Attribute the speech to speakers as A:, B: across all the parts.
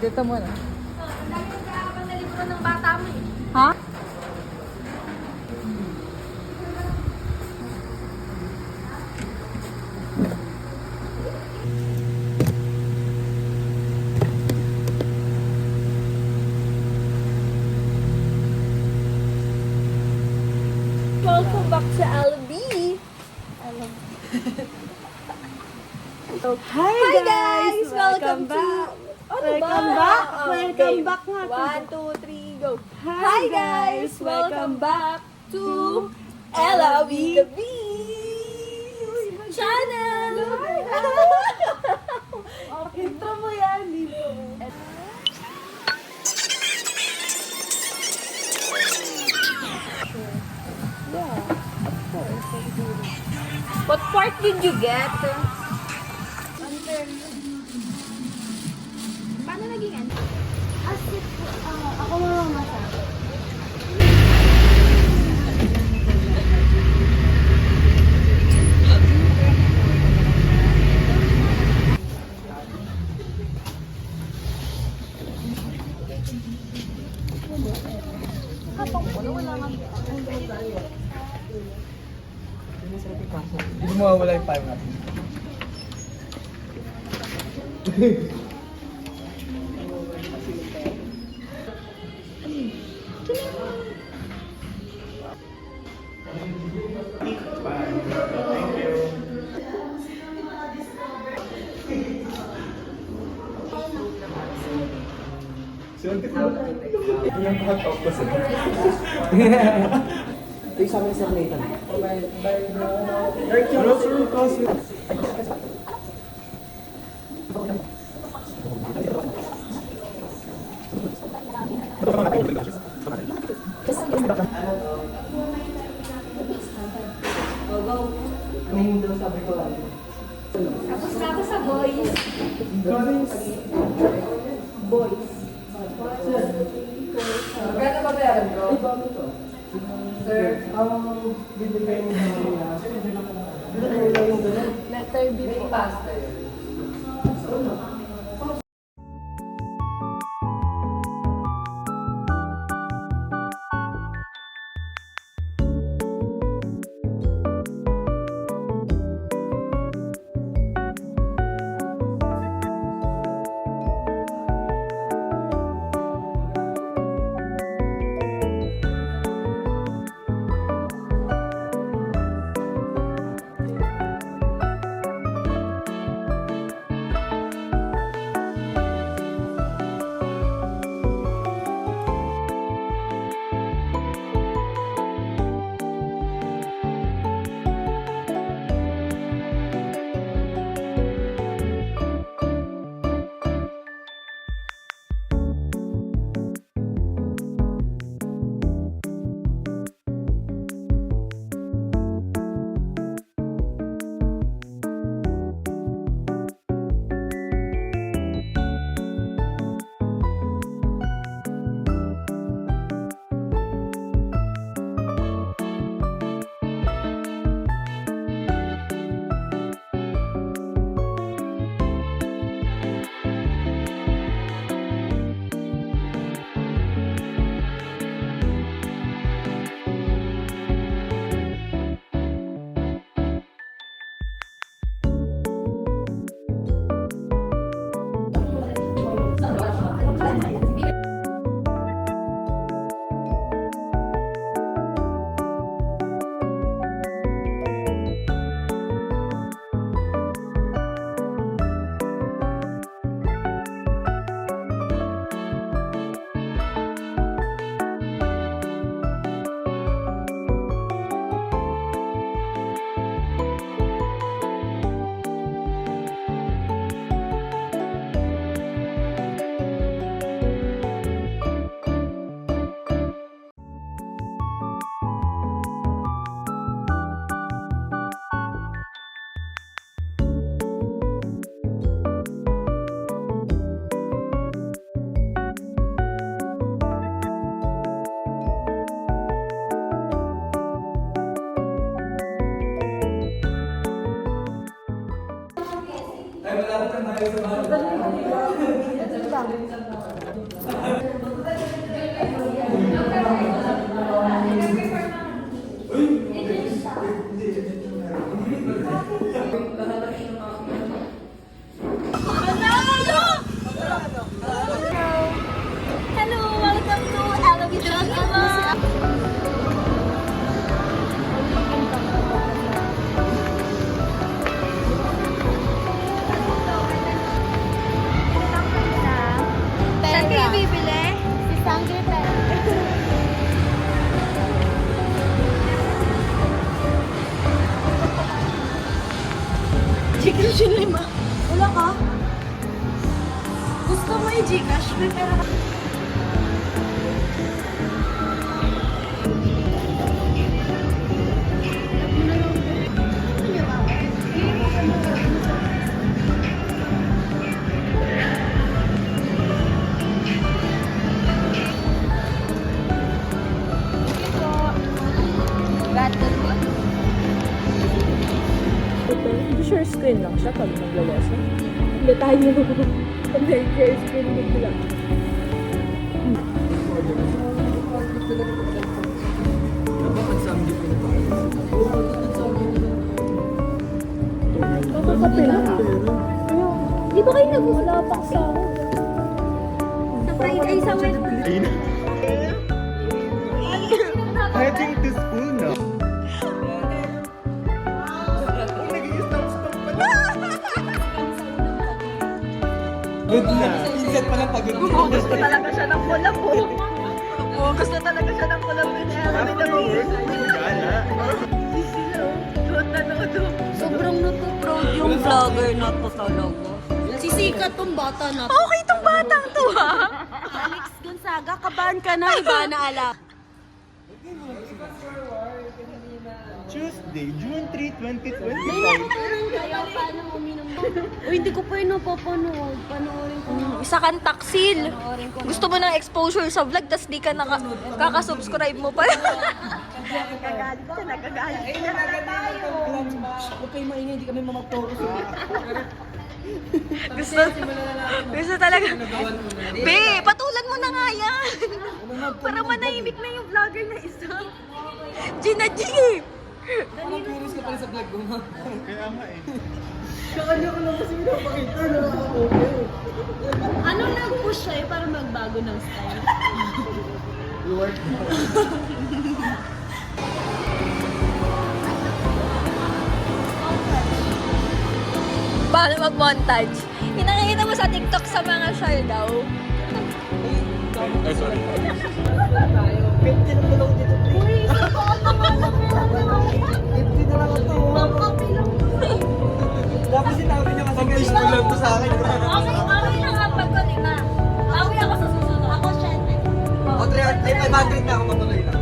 A: Dito muna.
B: Ang dami nag-aabang na libro ng bata mo eh.
A: Ha?
B: Welcome back to LB.
A: Hi
B: guys! Welcome
A: back.
B: to... Ano
A: Welcome
B: ba?
A: back.
B: Oh,
A: Welcome
B: game.
A: back nga.
B: 1, 2, 3, go.
A: Hi, guys.
B: Welcome back to LB The Channel.
A: Intro mo yan, dito.
B: What part did you get? Paano naging ano?
C: Ako mamamasa.
D: Hindi mo mawala yung time natin. Yung hot-up ko sila.
E: Yung sa amin sa Nathan. Nung doon sabi ko lang.
B: Tapos na ako sa boys. Boys.
E: Magkano ba bayaran bro? Sir, bibigay mo na niya.
B: Letter B po.
E: Pasta yun.
D: Ay, malapit na tayo sa bahay.
A: Share screen lang siya pag naglalesa. Hindi tayo. Pag nag-share screen dito lang. Kakapila ka.
B: Di ba kayo wala pa sa... Sa Friday, sa Wednesday.
D: Heading to school na. Good na. Minsan pa lang pagod.
A: Gusto talaga siya ng kulap po. Gusto talaga siya ng kulap po.
C: Sobrang natuproud yung vlogger na to talaga. Sisikat tong bata na to.
A: Okay tong batang to ha.
C: Alex Gonzaga, kabahan ka na, iba na ala.
D: Tuesday, June 3, 2025.
C: Kaya paano uminom mo? Uy, hindi ko pa yun napapanood. Panoorin ko na.
A: Isa kang taksil.
C: Panoorin ko na.
A: Gusto mo ng exposure sa vlog, tas di ka kakasubscribe mo pa. Nagagalit ka, nagagalit ka.
E: Huwag kayo maingay, hindi kami mamag-focus.
A: Gusto talaga. Be, patulan mo na nga yan. Para manahimik na yung vlogger na isa. Gina G!
E: Anong curious ka pala sa vlog ko, ma?
D: Kaya nga eh.
E: Kanya ko lang kasi pinapakita na nakaka-okay.
C: Ano nag-push sa'yo para magbago ng style?
E: Lord.
A: Paano mag-montage? Hinangin mo sa TikTok sa mga share daw.
D: Ay, sorry.
E: Pwede na pala ako dito, please. Pwede na lang ito. Dapat sinabi niya kasi guys, mo lang to sa akin.
C: Okay lang kapag ko, di ba? Bawi ako sa susunod. Ako, syempre.
E: O, 500 na ako matuloy lang.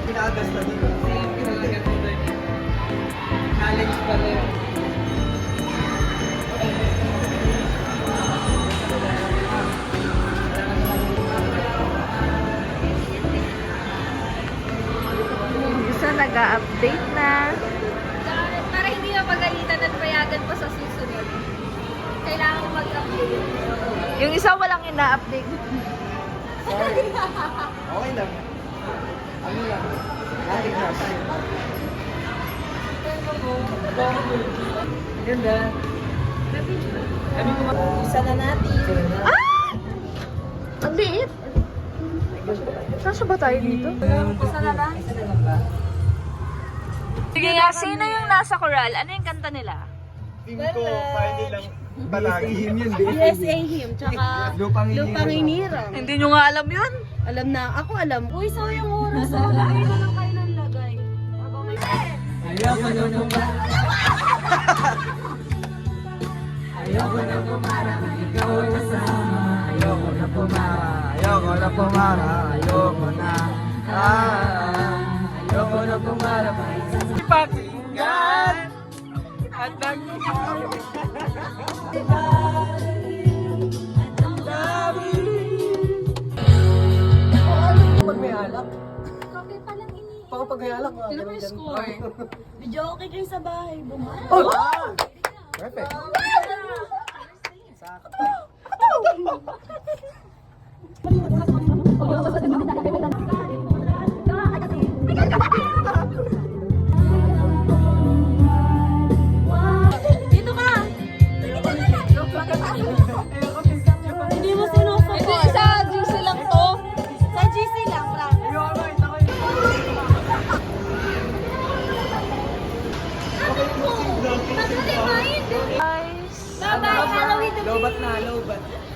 E: Pinagas na dito. Challenge pa rin.
A: Isa nag-update na.
B: Para hindi mapagalitan at payagan pa sa susunod. Kailangan ko mag-update.
A: Yung isa walang ina-update.
E: Sorry. Okay lang. Ano lang? Ating crush. Ganda. Isa na natin.
A: Ang liit. Saan ba tayo dito?
C: Isa na lang.
A: Sige nga, sino yung nasa choral? Ano yung kanta nila?
D: Team ko, pwede lang palagi. Yun,
C: USA him, tsaka
E: Lupang
C: Lupang Inirang.
A: Hindi nyo nga alam yun?
C: Alam na, ako alam. Uy, so yung oras, oh, lagay na lang kayo ng lagay.
E: Ayoko na nung Ayoko na pumara, ikaw ang kasama. Ayoko na pumara, ayoko na pumara, ayoko na. Ayoko na pumara, pakinggan at pag may alak.
C: Okay pa lang ini.
E: Pag may alak,
C: Sino ba yung score? Video okay kayo sa bahay. Bumara.
E: Oh! Perfect.
C: Dito ka! Hindi mo sinusupport.
A: Hindi, isa GC lang to.
C: Sa GC lang, Frank.
B: Bye-bye, Halloween to
D: Lobat na, lobat.